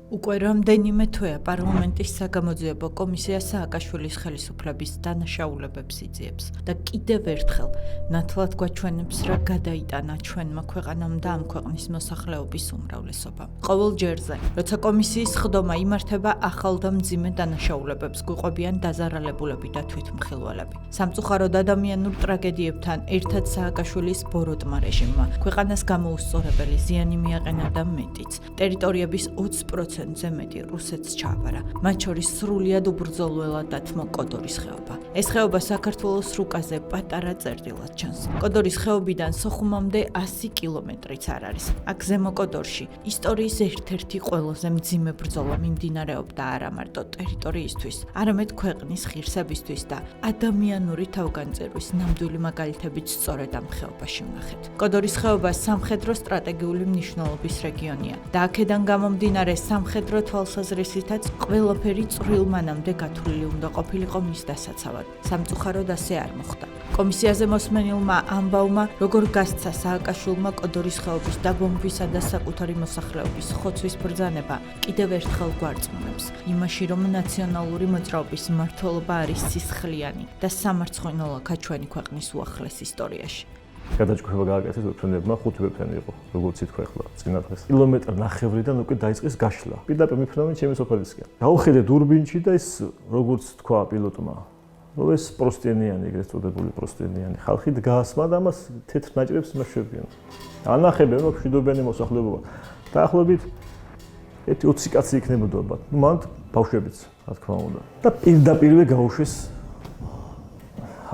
უკვე რამდენიმე თვეა პარლამენტის საგამოძიებო კომისია სააკაშვილის ხელისუფლების დანაშაულებებს იძიებს და კიდევ ერთხელ ნათლად გვაჩვენებს რა გადაიტანა ჩვენმა ქვეყანამ და ამ ქვეყნის მოსახლეობის უმრავლესობამ. ყოველ ჯერზე, როცა კომისიის ხდომა იმართება, ახალ და მძიმე დანაშაულებებს გვიყვებიან დაზარალებულები და თვითმხილველები. სამწუხაროდ ადამიანურ ტრაგედიებთან ერთად სააკაშვილის ბოროტმა რეჟიმმა ქვეყანას გამოუსწორებელი ზიანი მიაყენა და მეტიც. ტერიტორიების 20%-ზე მეტი რუსეთს ჩააბარა. მათ შორის სრულიად უბრძოლველად დათმო კოდორის ხეობა. ეს ხეობა საქართველოს რუკაზე პატარა წერტილად ჩანს. კოდორის ხეობიდან სოხუმამდე 100 კილომეტრიც არ არის. აქ ზემო კოდორში ისტორიის ერთ-ერთი ყველაზე მძიმე ბრძოლა მიმდინარეობდა არა მარტო ტერიტორიისთვის, არამედ ქვეყნის ღირსებისთვის და ადამიანური თავგანწირვის ნამდვილი მაგალითებიც სწორედ ამ ხეობაში ვნახეთ. კოდორის ხეობა სამხედრო სტრატეგიული მნიშვნელობის რეგიონია და აქედან გამომდინარე სამხედრო თვალსაზრისითაც ყველაფერი წვრილმანამდე გათვლილი უნდა ყოფილიყო მის დასაცავად. სამწუხაროდ ასე არ მოხდა. კომისიაზე მოსმენილმა ამბავმა, როგორ გასცა სააკაშვილმა კოდორის ხეობის დაბომბვისა და საკუთარი მოსახლეობის ხოცვის ბრძანება კიდევ ერთხელ გვარწმუნებს იმაში, რომ ნაციონალური მოძრაობის მმართველობა არის სისხლიანი და სამარცხვინო ლაქა ჩვენი ქვეყნის უახლეს ისტორიაში. გადაჭრება გააკეთეს ვეფრენებმა 5 ვეფრენი იყო, როგორც ითქვა ახლა წინა დღეს. კილომეტრი ნახევრიდან უკვე დაიწყეს გაშლა. პირდაპირ მიფრინავენ ჩემი სოფელისკენ. გავხედე დურბინში და ის როგორც თქვა პილოტმა, რომ ეს პროსტენიანი, ეგრეთ წოდებული პროსტენიანი ხალხი დგასმა და მას თეთრ ნაჭრებს იმაშვებიან. ანახებენ რომ მშვიდობიანი მოსახლეობა. დაახლოებით 20 კაცი იქნებოდა. მანდ ბავშვებიც, რა თქმა უნდა. და პირდაპირვე გაუშვეს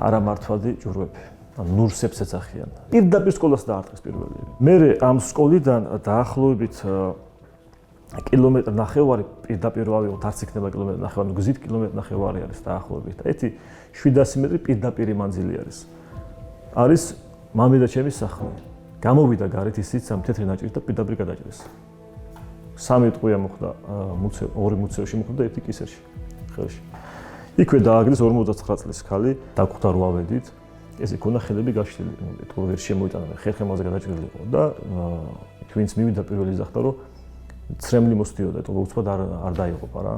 არამართვადი ჯვრები. ნურსებს ეცახიან. პირდაპირ სკოლას დაარტყეს პირველი. მე ამ სკოლიდან დაახლოებით კილომეტრი ნახევარი პირდაპირ ავიღოთ, არც იქნება კილომეტრი ნახევარი, გზით კილომეტრი ნახევარი არის დაახლოებით. ერთი 700 მეტრი პირდაპირ მანძილი არის. არის მამი და ჩემი სახლი. გამოვიდა გარეთ ისიც ამ თეთრი ნაჭრით და პირდაპირ გადაჭრეს. 3 ტყვია მოხდა, 2 მუცეოში მოხდა და ერთი კისერში, ხელში. იქვე დააგდეს 59 წლის ქალი, დაგხვდა რო ავედით. ეს იქონა ხელები გაშლილი, თქო ვერ შემოიტანა, ხერხემალზე გადაჭრილი იყო და ვინც მივიდა პირველი ზახდა რომ ცრემლი მოსდიოდა, თქო უცბად არ დაიღუპა რა.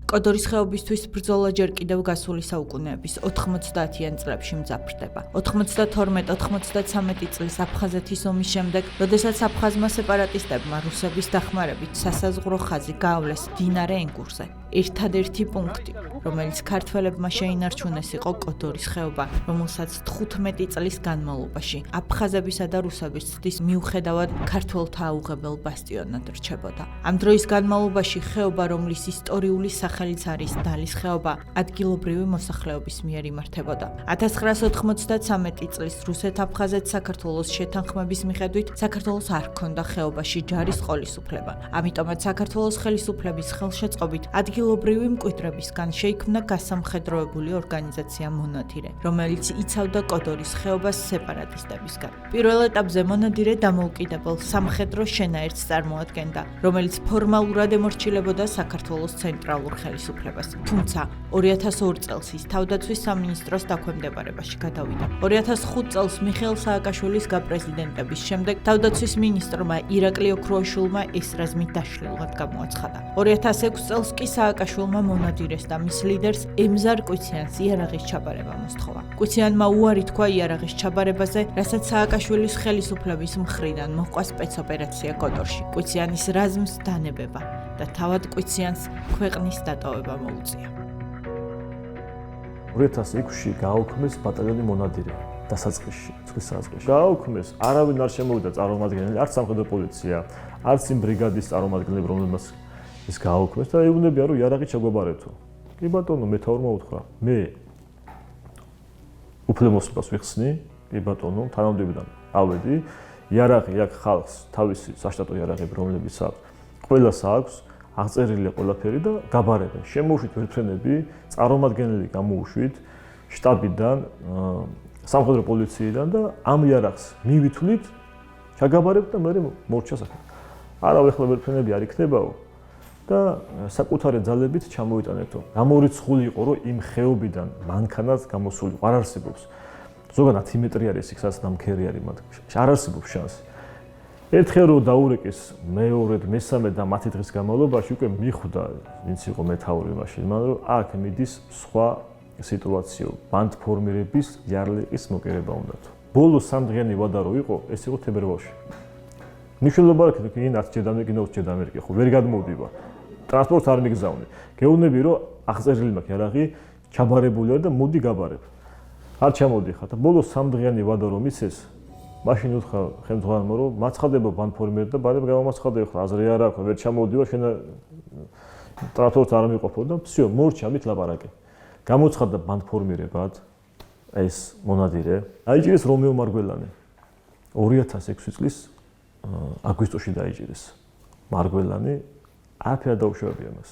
კოდორის ხეობისთვის ბრძოლა ჯერ კიდევ გასული საუკუნეების 90-იან წლებში მძაფრდება. 92-93 წლის აფხაზეთის ომის შემდეგ, როდესაც აფხაზმა სეპარატისტებმა რუსების დახმარებით სასაზღვრო ხაზი გაავლეს მდინარე ენგურზე. ერთადერთი პუნქტი, რომელიც ქართველებმა შეინარჩუნეს, იყო კოდორის ხეობა, რომელსაც 15 წლის განმავლობაში აფხაზებისა და რუსების ცდის მიუხედავად ქართველთა აუღებელ ბასტიონად რჩებოდა. ამ დროის განმავლობაში ხეობა, რომლის ისტორიული სახელიც არის დალის ხეობა, ადგილობრივი მოსახლეობის მიერ იმართებოდა. 1993 წლის რუსეთ-აფხაზეთ-საქართველოს შეთანხმების მიხედვით საქართველოს არ ჰქონდა ხეობაში ჯარის ყოლის უფლება. ამიტომაც საქართველოს ხელისუფლების ხელშეწყობით ადგილობრივი მკვიდრებისგან შეიქმნა გასამხედროებული ორგანიზაცია მონადირე, რომელიც იცავდა კოდორის ხეობას სეპარატისტებისგან. პირველ ეტაპზე მონადირე დამოუკიდებელ სამხედრო შენაერთს წარმოადგენდა, რომელიც ფორმალურად ემორჩილებოდა საქართველოს ცენტრალურ ხელისუფლებას. თუმცა 2002 წელს ის თავდაცვის სამინისტროს დაქვემდებარებაში გადავიდა. 2005 წელს მიხეილ სააკაშვილის გაპრეზიდენტების შემდეგ თავდაცვის მინისტრმა ირაკლი ოქროაშვილმა ეს რაზმი დაშლილად გამოაცხადა. 2006 წელს კი სააკაშვილმა მონადირეს და მის ლიდერს ემზარ კვიციანს იარაღის ჩაბარება მოსთხოვა. კვიციანმა უარი თქვა იარაღის ჩაბარებაზე, რასაც სააკაშვილის ხელისუფლების მხრიდან მოჰყვა სპეცოპერაცია კოდორში. კვიციანის რაზმს დანებება და თავად კვიციანს ქვეყნის დატოვება მოუწია. 2006-ში გააუქმეს ბატალიონი მონადირე დასაწყისში, ცხვრის საწყისში. გააუქმეს, არავინ არ შემოვიდა წარმომადგენელი, არც სამხედრო პოლიცია, არც იმ ბრიგადის წარმომადგენლები, რომელმაც ის გააუქმეს და ეუბნებიან, რომ იარაღი ჩაგვაბარეთო. კი ბატონო, მეთაურმა უთხრა, მე უფლებამოსილებას ვიხსნი, კი ბატონო, თანამდებობიდან ავედი, იარაღი აქ ხალხს თავისი საშტატო იარაღები, რომლებიც აქვს, ყველას აქვს, აღწერილია ყველაფერი და გაბარებენ. შემოუშვით ვერტფრენები, წარმომადგენელი გამოუშვით შტაბიდან, სამხედრო პოლიციიდან და ამ იარაღს მივითვლით, ჩაგაბარებთ და მე მორჩა საქმე. არა, ეხლა ვერტფრენები არ იქნებაო და საკუთარი ძალებით ჩამოიტანეთო. გამორიცხული იყო, რომ იმ ხეობიდან მანქანას გამოსული არ არსებობს. ზოგადად 10 მეტრი არის იქ, სადაც დამქერი არის მათ. არ არსებობს შანსი. ერთხელ რო დაურეკეს მეორედ, მესამედ და მათი დღის განმავლობაში უკვე მიხვდა ვინც იყო მეთაური მაშინ, მაგრამ რომ აქ მიდის სხვა სიტუაციო, ბანდფორმირების იარლიყის მოკერება უნდათ. ბოლო სამდღიანი ვადა რო იყო, ეს იყო თებერვალში. მნიშვნელობა აქვს, იქ არც ჯედამერ კიდევ ჯედამერ კი ხო, ვერ გადმოვდივა. ტრანსპორტს არ მიგზავნე. გეუბნები რომ აღწერილი მაქვს იარაღი, ჩაბარებული არ და მოდი გაბარებ. არ ჩამოდიხარ და ბოლო სამდღიანი ვადა რომ იცეს, მაშინ უთხრა ხელმძღვანელმა რომ მაცხადება ბანდფორმირებ და ბარებ გამომაცხადე ხო, აზრი არ აქვს, ვერ ჩამოდივა, შენ ტრანსპორტს არ მიყოფო და всё, მორჩა მით ლაპარაკე. გამოცხადდა ბანდფორმირებად ეს მონადირე. აიჭირეს რომეო მარგველანი. 2006 წლის აგვისტოში დაიჭირეს. მარგველანი არაფერ დაუშავებია მას.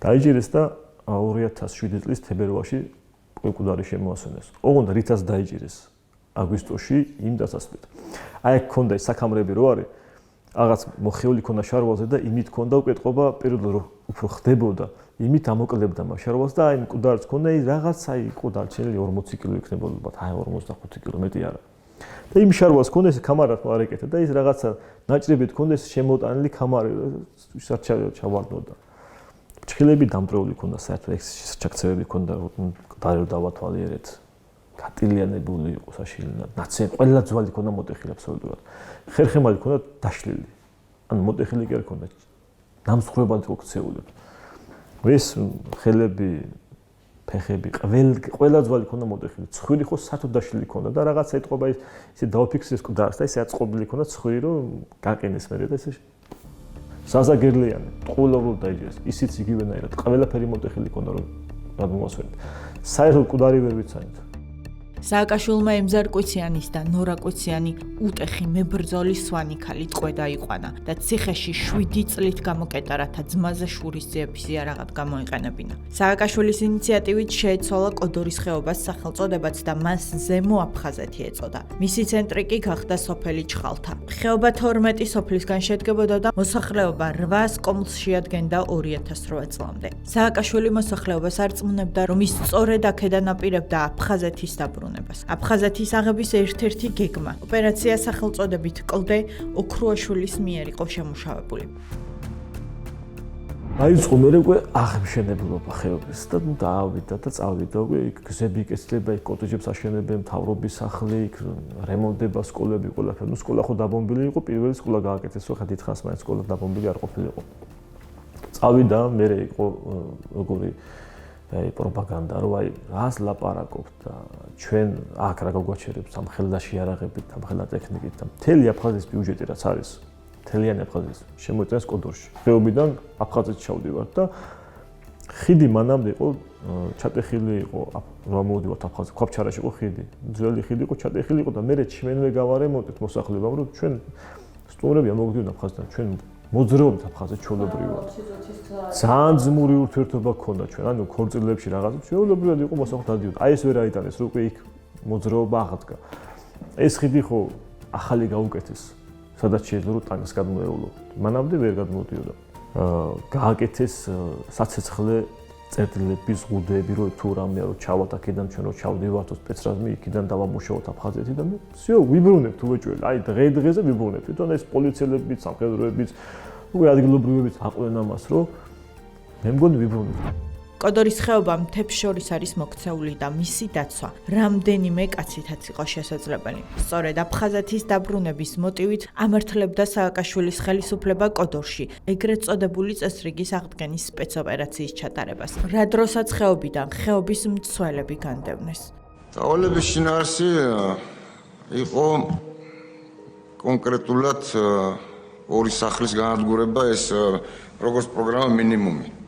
დაიჭირეს და 2007 წლის თებერვალში კვიკუდარი შემოასვენეს. ოღონდ რითაც დაიჭირეს აგვისტოში იმ დასასწრით. აი აქ ქონდა ის საქამრები რო არის, რაღაც მოხეული ქონდა შარვალზე და იმით ქონდა უკეთყობა პირველ რო უფრო ხდებოდა, იმით ამოკლებდა მას შარვალს და აი მკვდარიც ქონდა ის რაღაც აი იყო დარჩენილი 40 კილო იქნებოდა, აი 45 კილო მეტი არა. და იმ შარვალს ქონდა ეს კამარად მოარეკეთა და ის რაღაცა ნაჭრებით ქონდა ეს შემოტანილი კამარი, ვისაც ჩავარდნოდა. ჭხილები დამტრეული ქონდა საერთოდ ეს ჩაქცევები ქონდა, დაერო დავათვალიერეთ. გატილიანებული იყო საშილინად, ნაცე ყველა ძვალი ქონდა მოტეხილი აბსოლუტურად. ხერხემალი ქონდა დაშლილი. ანუ მოტეხილი კი არ ქონდა. ნამსხვრებად იყო ქცეული. ეს ხელები, ფეხები, ყველა ძვალი ქონდა მოტეხილი. ცხვირი ხო სათო დაშლილი ქონდა და რაღაცა ეთყობა ისე დაუფიქსეს კუდარს და ისე აწყობილი ქონდა ცხვირი რომ გაყინეს მერე და ესე საზაგერლიანი, ტყუილობრივ დაიჭირეს. ისიც იგივენაირად, ყველაფერი მოტეხილი ქონდა რომ გადმოასვენეთ. საერთოდ კუდარი ვერ ვიცანით. სააკაშვილმა ემზარ კვიციანის და ნორა კვიციანი უტეხი მებრძოლის სვანიქალი ტყვედა იყვანა და ციხეში 7 წლით გამოკეტარათა ძმაზე შურის ძიების იარაღად გამოიყენებინა. სააკაშვილის ინიციატივით შეეცვალა კოდორის ხეობას სახელწოდებაც და მას ზემო აფხაზეთი ეწოდა. მისი ცენტრი კი გახდა სოფელი ჩხალთა. ხეობა 12 სოფლისგან შედგებოდა და მოსახლეობა 800 კომლს შეადგენდა 2008 წლამდე. სააკაშვილი მოსახლეობას არწმუნებდა, რომ ის სწორედ აქედან აპირებდა აფხაზეთის დაბრუნებას. აფხაზეთის აღების ერთ-ერთი გეგმა, ოპერაცია სახელწოდებით კლდე ოქრუაშვილის მიერ იყო შემუშავებული. დაიწყო მე უკვე აღმშენებლობა ხეობის და დაავიდა და წავიდა უკვე იქ გზები იკეცლება, იქ კოტეჯებს აშენებენ, მთავრობის სახლი, იქ რემონტდება სკოლები, ყველაფერი. ნუ სკოლა ხო დაბომბილი იყო, პირველი სკოლა გააკეთეს, ხო დიდხანს მაინც სკოლა დაბომბილი არ ყოფილიყო. წავიდა, მე იყო როგორი აი პროპაგანდა, რომ აი რას ლაპარაკობთ და ჩვენ აქ რა გაგვაჩერებს ამ ხელდაში იარაღებით, ამ ხელდა ტექნიკით და მთელი აფხაზეთის ბიუჯეტი რაც არის, მთლიანი აფხაზეთის შემოიტანეს კოდორში. ხეობიდან აფხაზეთში ჩავდივართ და ხიდი მანამდე იყო ჩატეხილი იყო, რა მოვდივართ აფხაზეთში, ქვაბჩარაში იყო ხიდი. ძველი ხიდი იყო, ჩატეხილი იყო და მე ჩვენვე გავარემონტეთ მოსახლებამ, რომ ჩვენ სტუმრები ამოგდიოდნენ აფხაზეთიდან, ჩვენ მოძრაობით აფხაზეთში ჩვეულებრივად. ძალიან ძმური ურთიერთობა გქონდა ჩვენ, ანუ ქორწილებში რაღაცა ჩვეულებრივად იყო მოსახლე დადიოდა. აი ეს ვერ აიტანეს, რომ უკვე იქ მოძრაობა აღდგა. ეს ხიდი ხო ახალი გაუკეთეს, სადაც შეიძლება რომ ტანკს გადმოეულო. მანამდე ვერ გადმოდიოდა. გააკეთეს საცეცხლე წერტილების ღუდეები, რომ თუ რამეა რომ ჩავალთ აქედან ჩვენ რომ ჩავდივართ სპეცრაზმი იქიდან დავამუშავოთ აფხაზეთი და всё ვიბრუნებთ უეჭველი. აი დღე-დღეზე ვიბრუნებთ. თვითონ ეს პოლიციელებიც, სამხედროებიც, უკვე ადგილობრივებიც აყვნენ ამას, რომ მე მგონი ვიბრუნებთ. კოდორის ხეობა მთებს შორის არის მოქცეული და მისი დაცვა რამდენიმე კაცითაც იყო შესაძლებელი. სწორედ აფხაზეთის დაბრუნების მოტივით ამართლებდა სააკაშვილის ხელისუფლება კოდორში ეგრეთ წოდებული წესრიგის აღდგენის სპეცოპერაციის ჩატარებას. რა დროსაც ხეობიდან ხეობის მცველები განდევნეს. დავალების შინაარსი იყო კონკრეტულად ორი სახლის განადგურება, ეს როგორც პროგრამა მინიმუმი.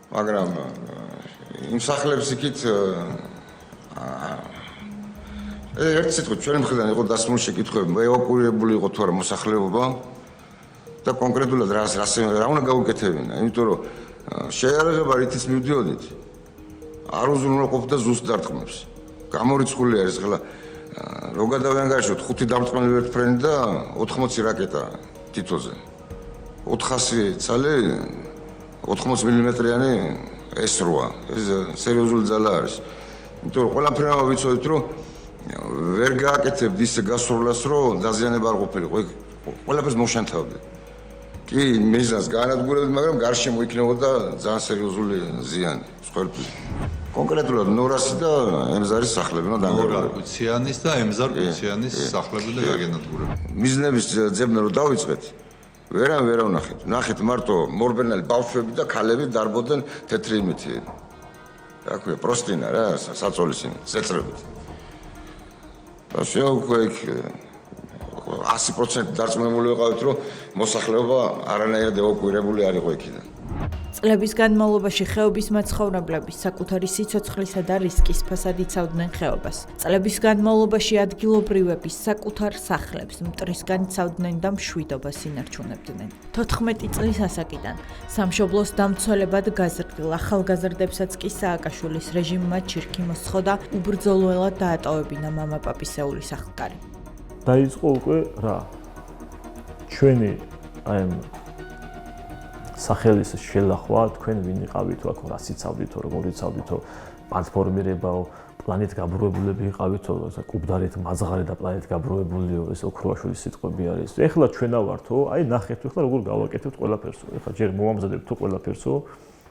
მაგრამ იმ სახლებს იქით ერთ სიტყვით ჩვენი მხრიდან იყო დასმული შეკითხვები, ევაკუირებული იყო თუ არა მოსახლეობა და კონკრეტულად რა უნდა გაუკეთებინა, იმიტომ რომ შეიარაღება რითიც მივდიოდით არ უზრუნველყოფდა ზუსტ დარტყმებს. გამორიცხული არის ხლა რო გადავიანგარიშოთ 5 დამრტყმელი ვერტფრენი და 80 რაკეტა თითოზე. 400 ცალი 80 მმ-იანი S8, ეს სერიოზული ძალა არის. იმიტომ რომ ყველაფერი ვიცოდით, რომ ვერ გააკეთებდი ისე გასროლას, რომ დაზიანება არ ყოფილიყო. ყველაფერს მოშანთავდი. კი, მიზანს განადგურებდი, მაგრამ გარშემო იქნებოდა ძალიან სერიოზული ზიანი, მსხვერპლი. კონკრეტულად ნორასი და ემზარის სახლები უნდა დანგრეულიყო. კუციანის და ემზარ კუციანის სახლები და გაგენადგურებინა. მიზნების ძებნა რომ დავიწყეთ, ვერ ვნახეთ. ნახეთ მარტო მორბენალი ბავშვები და ქალები დარბოდნენ თეთრი იმითი. რა ქვია, პროსტინა რა, საწოლის იმით, ზეწრებით. და შეუქვე 100% დარწმუნებული ვიყავით, რომ მოსახლეობა არანაირად ევაკუირებული არ იყო იქიდან. წლების განმავლობაში ხეობის მაცხოვრებლები საკუთარი სიცოცხლისა და რისკის ფასად იცავდნენ ხეობას. წლების განმავლობაში ადგილობრივები საკუთარ სახლებს მტრისგან იცავდნენ და მშვიდობას ინარჩუნებდნენ. 14 წლის ასაკიდან სამშობლოს დამცველებად გაზრდილ ახალგაზრდებსაც კი სააკაშვილის რეჟიმმა ჩირქი მოსხო და უბრძოლველად დაატოვებინა მამა-პაპისეული სახლკარი. დაიწყო უკვე რა ჩვენი აი სახელის შელახვა, თქვენ ვინ იყავით, აქ რას იცავდითო, როგორ იცავდითო, პლატფორმირებაო, პლანეტ გაბრუებულები იყავითო, კუბდარით მაძღარი და პლანეტ გაბრუებულიო, ეს ოქროაშვილის სიტყვები არის. ეხლა ჩვენა ვართო, აი ნახეთ ეხლა როგორ გავაკეთებთ ყველაფერსო. ეხლა ჯერ მოვამზადებთ თუ ყველაფერსო,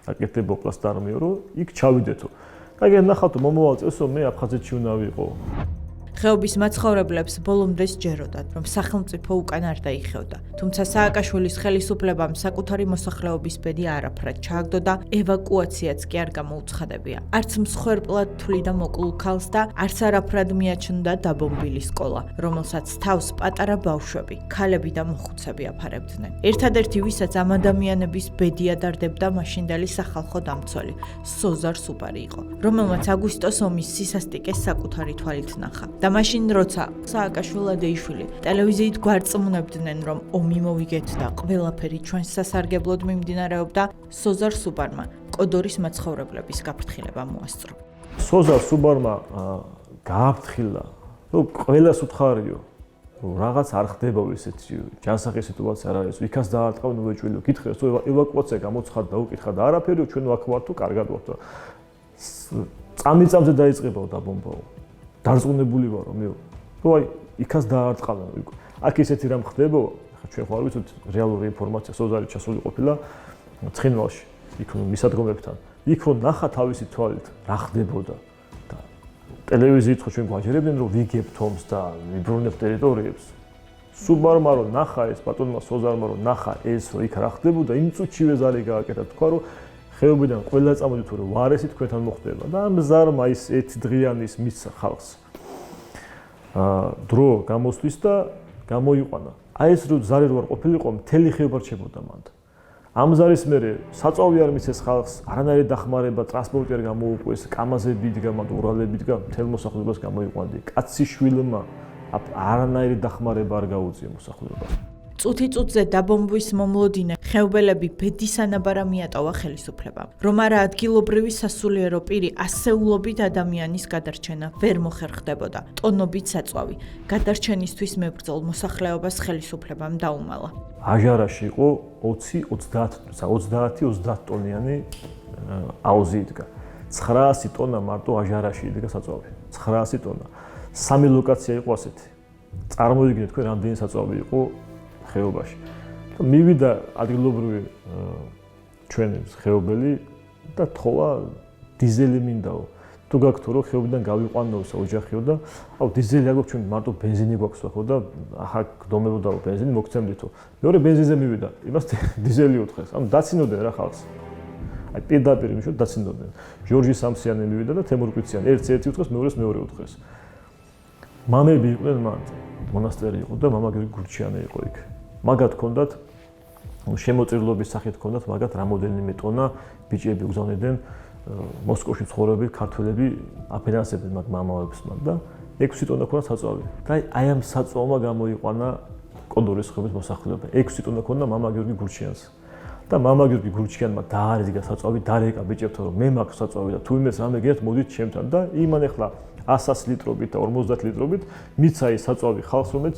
აკეთებო პლასტარმიო, რომ იქ ჩავიდეთო. აგერ ნახავთო მომავალ წელსო მე აფხაზეთში უნდა ვიყო. ხეობის მაცხოვრებლებს ბოლომდე სჯეროდათ, რომ სახელმწიფო უკან არ დაიხევდა. თუმცა სააკაშვილის ხელისუფლებამ საკუთარი მოსახლეობის ბედი არაფრად ჩააგდო და ევაკუაციაც კი არ გამოუცხადებია. არც მსხვერპლად თვლი და მოკლულ ქალს და არც არაფრად მიაჩნდა დაბომბილი სკოლა, რომელსაც თავს პატარა ბავშვები, ქალები და მოხუცები აფარებდნენ. ერთადერთი, ვისაც ამ ადამიანების ბედი ადარდებდა, მაშინდელი სახალხო დამცველი სოზარ სუპარი იყო, რომელმაც აგვისტოს ომის სისასტიკეს საკუთარი თვალით ნახა. და მაშინ როცა სააკაშვილადეიშვილი ტელევიზიით გვარწმუნებდნენ, რომ ომი მოვიგეთ და ყველაფერი ჩვენს სასარგებლოდ მიმდინარეობდა, სოზარ სუბარმა კოდორის მაცხოვრებლების გაფრთხილება მოასწრო. სოზარ სუბარმა გააფრთხილა, რომ ყველას უთხარიო, რომ რაღაც არ ხდება ისეთი ჯანსაღი სიტუაცია არ არის, ვიქას დაარტყავენ უეჭვილო, კითხეს, თუ ევაკუაცია გამოცხადდა, უკითხა და არაფერი, ჩვენ აქ ვართ თუ კარგად ვართ. წამიწამზე დაიწყებაო დაბომბაო. დარწმუნებული ვარო მე, რომ აი იქას დაარტყავენ. აქ ისეთი რამ ხდება, ხა ჩვენ ხო არ ვიცით რეალური ინფორმაცია, სოზარი ჩასული ყოფილა ცხინვალში, იქ მისადგომებთან. იქ რომ ნახა თავისი თვალით რა ხდებოდა და ტელევიზიით ხო ჩვენ გვაჯერებდნენ, რომ ვიგებთ ომს და ვიბრუნებთ ტერიტორიებს. სუბარმა რომ ნახა ეს ბატონმა სოზარმა რომ ნახა ეს რომ იქ რა ხდებოდა, იმ წუთშივე ზარი გააკეთა, თქვა რომ ხეობიდან ყველა წამოდი თუ რომ ვარესი თქვენთან მოხდება და ამ ზარმა ის ერთ დღიანის მისცა ხალხს. დრო გამოსვლის და გამოიყვანა. აი ეს რომ ზარი რო არ ყოფილიყო, მთელი ხეობა რჩებოდა მანდ. ამ ზარის მერე საწვავი არ მისცეს ხალხს, არანაირი დახმარება, ტრანსპორტი არ გამოუყვეს, კამაზები იდგა, მანდ ურალები იდგა, მთელ მოსახლეობას გამოიყვანდი. კაცი შვილმა არანაირი დახმარება არ გაუწია მოსახლეობას. წუთი-წუთზე დაბომბვის მომლოდინე ხეობელები ბედისანაბარა მიატოვა ხელისუფლებამ. რომ არა ადგილობრივი სასულიერო პირი ასეულობით ადამიანის გადარჩენა ვერ მოხერხდებოდა. ტონობით საწვავი გადარჩენისთვის მებრძოლ მოსახლეობას ხელისუფლებამ დაუმალა. აჟარაში იყო 20-30 ტონიანი აუზი იდგა. 900 ტონა მარტო აჟარაში იდგა საწვავი. 900 ტონა. 3 ლოკაცია იყო ასეთი. წარმოიდგინეთ თქვენ რამდენი საწვავი იყო ხეობაში. მივიდა ადგილობრივი ჩვენი ხეობელი და თხოვა დიზელი მინდაო. თუ გაქვთ რომ ხეობიდან გავიყვანო ოჯახიო და აუ დიზელი არ გვაქვს ჩვენ მარტო ბენზინი გვაქვს ხო და ახლა გდომებოდაო ბენზინი მოგცემდითო. მეორე ბენზინზე მივიდა, იმას დიზელი უთხრეს. ანუ დაცინოდნენ რა ხალხს. აი პირდაპირ იმიშო დაცინოდნენ. ჟორჟი სამსიანი მივიდა და თემურ კვიციანი ერთი უთხრეს, მეორეს მეორე უთხრეს. მამები იყვნენ მანდ. მონასტერი იყო და მამა გიორგი გურჩიანი იყო იქ. მაგათ ჰქონდათ შემოწირულობის სახით ჰქონდათ მაგათ რამოდენიმე ტონა ბიჭები უგზავნიდნენ მოსკოვში ცხოვრები ქართველები აფინანსებდნენ მაგ მამაებს მან და 6 ტონა ჰქონდა საწვავი. და აი ამ საწვავმა გამოიყვანა კოდორის ხეობის მოსახლეობა. 6 ტონა ჰქონდა მამა გიორგი გურჩიანს. და მამა გიორგი გურჩიანმა დაარიგა საწვავი, დარეკა ბიჭებთან რომ მე მაქვს საწვავი და თუ იმეს რამე გიათ მოდით ჩემთან და იმან ახლა 100 ლიტრობით და 50 ლიტრობით მიცა ის საწვავი ხალხს რომელიც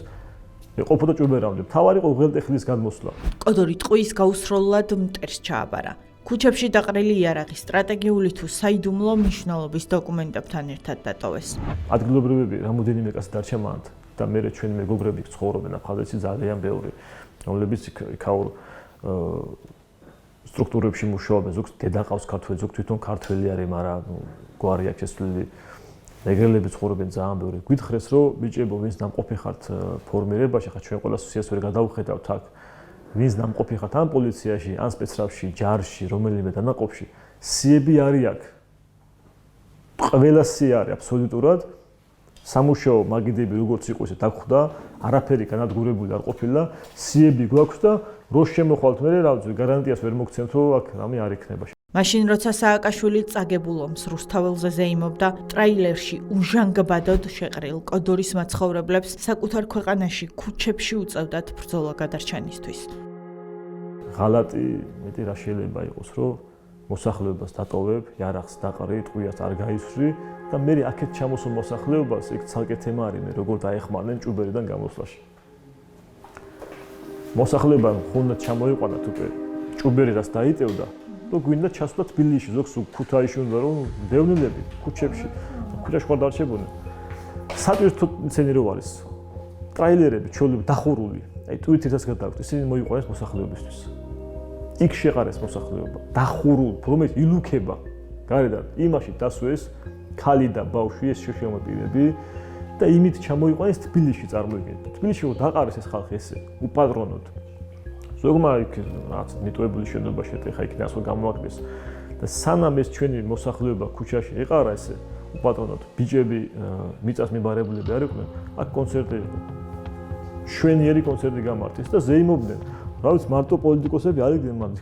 ყოფოდა ჭუბერავნი. თავარი იყო უღელტეხილის გადმოსვლა. კოდორი ტყუის გაუსროლად მტერს ჩააბარა. ქუჩებში დაყრილი იარაღი სტრატეგიული თუ საიდუმლო მნიშვნელობის დოკუმენტებთან ერთად დატოვეს. ადგილობრივები რამოდენიმე კაცი დარჩა მანდ და მე ჩვენი მეგობრები ცხოვრობენ აფხაზეთში ძალიან ბევრი, რომლებიც იქაურ სტრუქტურებში მუშაობენ, ზოგს დედა ყავს ქართველი, ზოგ თვითონ ქართველი არის, მაგრამ გვარი აქვს შესული. მეგრელები ცხოვრობენ ძალიან ბევრი. გითხრეს რომ ბიჭებო, ვინც დამყოფი ხართ ფორმირებაში, ხა ჩვენ ყველა სოციას ვერ გადავხედავთ აქ. ვინც დამყოფი ხართ ან პოლიციაში, ან სპეცრაბში, ჯარში, რომელიმე დანაყოფში, სიები არის აქ. ყველა სია არის აბსოლუტურად. სამუშაო მაგიდები როგორც იყო ისე დაგხვდა, არაფერი განადგურებული არ ყოფილა, სიები გვაქვს და რო შემოხვალთ მე რა ვიცი, გარანტიას ვერ მოგცემთ რომ აქ რამე არ იქნება. მაშინ როცა სააკაშვილი წაგებულ ომს რუსთაველზე ზეიმობდა, ტრაილერში უჟანგბადოდ შეყრილ კოდორის მაცხოვრებლებს საკუთარ ქვეყანაში ქუჩებში უწევდათ ბრძოლა გადარჩენისთვის. ღალატი მეტი რა შეიძლება იყოს, რომ მოსახლეობას დატოვებ, იარაღს დაყრი, ტყვიას არ გაისვრი და მე აქეთ ჩამოსულ მოსახლეობას იქ ცალკე თემა არის მე როგორ დაეხმარნენ ჭუბერიდან გამოსვლაში. მოსახლეობა ხუნდა ჩამოიყვანათ უკვე ჭუბერიდას დაიტევდა, რომ გვინდა ჩასვლა თბილისში, ზოგს ქუთაისში უნდა რომ დევნილები ქუჩებში, ქუჩაში ხარ დარჩებოდნენ. სატვირთო მცენი რო არის. ტრაილერები, ჩოლები დახურული, აი ტვიტერს გადააქვთ, ისინი მოიყვანეს მოსახლეობისთვის. იქ შეყარეს მოსახლეობა, დახურულ, რომელიც ილუქება გარედან, იმაში დასვეს ქალი და ბავშვი, ეს შეშემოწირები და იმით ჩამოიყვანეს თბილისში წარმოიდგინეთ. თბილისში რომ დაყარეს ეს ხალხი ესე, უპატრონოდ. ზოგმა იქ რაც მიტოვებული შენობა შეტეხა იქიდან ასე გამოაგდეს და სანამ ეს ჩვენი მოსახლეობა ქუჩაში ეყარა ესე უპატრონოდ, ბიჭები მიწას მიბარებულები არ იყვნენ, აქ კონცერტი იყო. შვენიერი კონცერტი გამართეს და ზეიმობდნენ. რა ვიცი, მარტო პოლიტიკოსები არ იყვნენ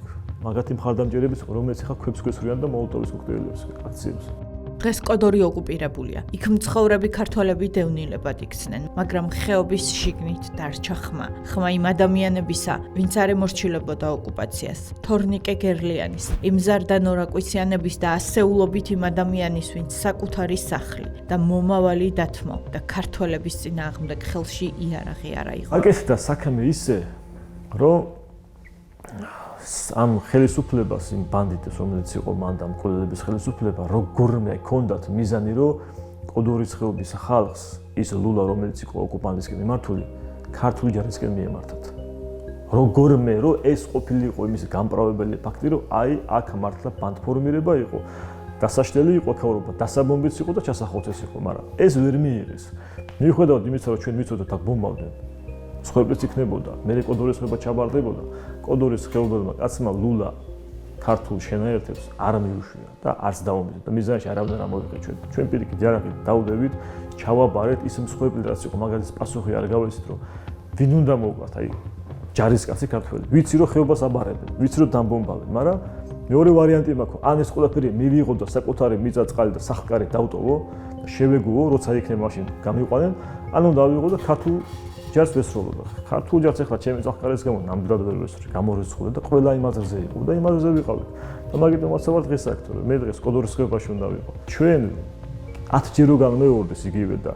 მაგათი მხარდამჭერებიც, რომელიც ხა ქვებს ქვესვრიან და მოლოტოვის კოქტეილებს აქციებს. დღეს კოდორი ოკუპირებულია. იქ მცხოვრები ქართველები დევნილებად იქცნენ, მაგრამ ხეობის შიგნით დარჩა ხმა. ხმა იმ ადამიანებისა, ვინც არ ემორჩილებოდა ოკუპაციას. თორნიკე გერლიანის, იმ ზარდან ორაკვიციანების და ასეულობით იმ ადამიანის, ვინც საკუთარი სახლი და მომავალი დათმო და ქართველების წინააღმდეგ ხელში იარაღი არ აიღო. აკეთდა საქმე ისე, რომ ამ ხელისუფლებას, იმ ბანდიტებს, რომელიც იყო მანდა მკვლელების ხელისუფლება, როგორმე ჰქონდათ მიზანი, რომ კოდორის ხეობის ხალხს ის ლულა, რომელიც იყო ოკუპანტისკენ მიმართული, ქართული ჯარისკენ მიემართათ. როგორმე, რომ ეს ყოფილიყო იმის გამპრავებელი ფაქტი, რომ აი აქ მართლა ბანდფორმირება იყო, დასაშლელი იყო ქაურობა, დასაბომბიც იყო და ჩასახოცეს იყო, მაგრამ ეს ვერ მიიღეს. მიუხედავად იმისა, რომ ჩვენ ვიცოდოთ აქ ბომბავდნენ, სხვებიც იქნებოდა, მე კოდორის ხეობა ჩაბარდებოდა. კოდორის ხეობელმა კაცმა ლულა ქართულ შენაერთებს არ მიუშვია და არც დაუმეცდა და მიზანში არავინ არ მოვიღე ჩვენ. ჩვენ პირიქით ჯარახით დავდებით, ჩავაბარეთ ის მსხვერპლი რაც იყო, მაგალითად პასუხი არ გავეცით, რომ ვინ უნდა მოვყვათ, აი ჯარისკაცი ქართველი. ვიცი რომ ხეობას აბარებენ, ვიცი რომ დამბომბავენ, მაგრამ მეორე ვარიანტი მაქვს, ან ეს ყველაფერი მივიღო და საკუთარი მიწა წყალი და სახკარი დავტოვო და შევეგუო, როცა იქნება მაშინ გამიყვანენ, ანუ დავიღო და ქართულ ჯარს ვესროლოდა. ქართულ ჯარს ახლა ჩემი წახკარის გამო ნამდვილად ვერ ვესროლე, გამორიცხული და ყველა იმაზე იყო და იმაზე ვიყავით. და მაგით მომაცავად დღეს აქ, თორე მე დღეს კოდორის ხეობაში უნდა ვიყო. ჩვენ 10 ჯერო განმეორდეს იგივე და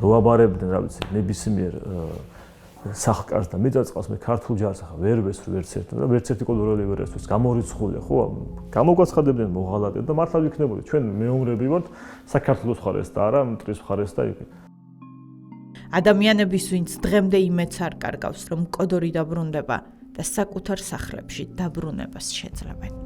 რო აბარებდნენ, რა ვიცი, ნებისმიერ სახკარს და მიწაწყალს მე ქართულ ჯარს ახლა ვერ ვესროლ ვერც ერთი და ვერც ერთი კოდორელი ვერ ესროს, გამორიცხული ხო? გამოგვაცხადებდნენ მოღალატედ და მართლა ვიქნებოდი, ჩვენ მეომრები ვართ საქართველოს მხარეს და არა მტრის მხარეს და იქ. ადამიანების, ვინც დღემდე იმედს არ კარგავს, რომ კოდორი დაბრუნდება და საკუთარ სახლებში დაბრუნებას შეძლებენ.